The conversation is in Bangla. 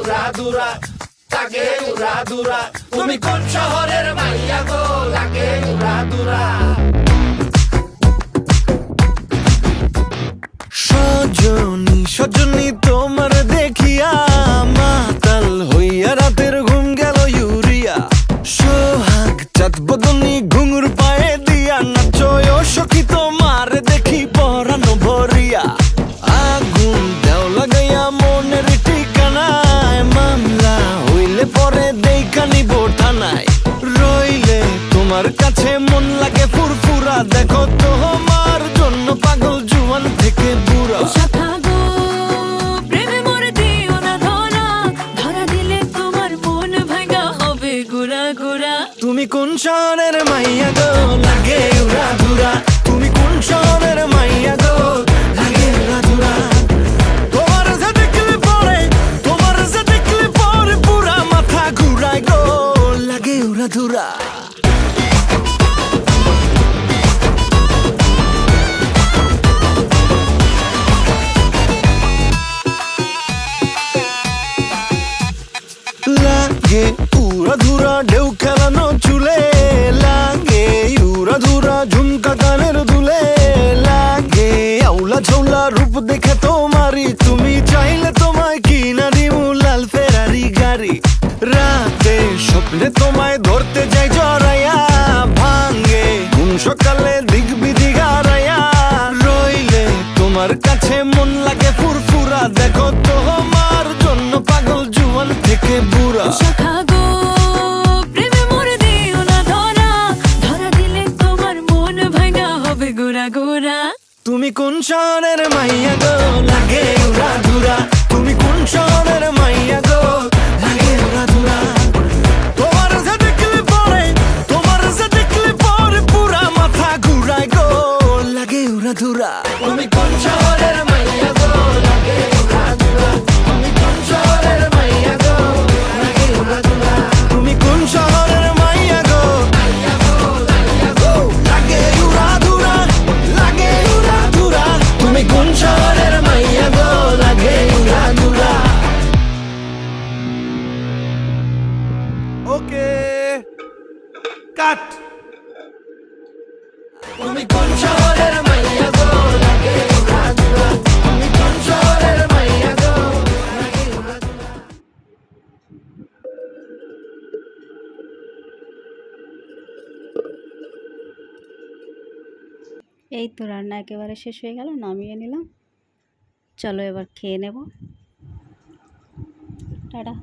উড়াধুরা, লাগে উড়াধুরা। তুমি কোন শহরের মাইয়া গো, লাগে উড়াধুরা। সজনী সজনী তোমার দেখিয়া মাতাল হইয়া রাতের ঘুম গেল ইউরিয়া। সোহাগ চাঁদ বদনী ঘুঙুর পায়ে দিয়া নাচয় সখী তোমার দেখি পরানো ভরিয়া। আগুন দেও লাগাইয়া মনের ঠিকানায়, মামলা হইলে পরে দেখা নিব থানায়। রইলে তোমার কাছে মন লাগে ফুরফুরা, দেখো তোমার জন্য পাগল জুয়ান থেকে বুড়া। তুমি কোন শহরের মাইয়া গো, লাগে উড়াধুরা। তুমি কোন শহরের মাইয়া গো, লাগে উড়াধুরা। তোমার যে দেখলে পরে, তোমার যে দেখলে পরে পুরা মাথা ঘুরায় গো, লাগে উড়াধুরা। লাগে উড়াধুরা ঢেউ খেলানো চুলে, লাগে উড়াধুরা ঝুমকা কানের দুলে, লাগে আউলা ঝৌলা রূপ দেখে তোমারি, তুমি চাইলে তোমায় কিনা দিমু লাল ফেরারি গাড়ি। রাতে স্বপ্নে তোমায় ধরতে যাই জড়াইয়া, ভাঙ্গে ঘুম সকালে দিক বিধি গারাইয়া। রইলে তোমার কাছে মন লাগে ফুরফুরা, দেখো তোমার জন্য পাগল জুয়ান থেকে বুড়া। তুমি কোন শহরের মাইয়া গো, লাগে উড়াধুরা। তুমি কোন শহরের মাইয়া গো, লাগে উড়াধুরা। তোমার যে দেখলে পরে, তোমার যে দেখলে পরে পুরা মাথা ঘুরায় গো, লাগে উড়াধুরা। তুমি কোন শহরের মাইয়া গো, লাগে উড়াধুরা। তুমি কোন শহরের মাইয়া গো, লাগে উড়াধুরা। তুমি কোন শহরের মাইয়া গো, মাইয়া গো, মাইয়া গো, লাগে উড়াধুরা, লাগে উড়াধুরা। তুমি কোন শহরের মাইয়া গো, লাগে উড়াধুরা। ওকে কাট। তুমি কোন শহরের মাইয়া গো, লাগে উড়াধুরা। তুমি কোন শহরের মাইয়া গো, লাগে উড়াধুরা। এই তো রান্না একেবারে শেষ হয়ে গেল, নামিয়ে নিলাম। চলো এবার খেয়ে নেব। টাটা।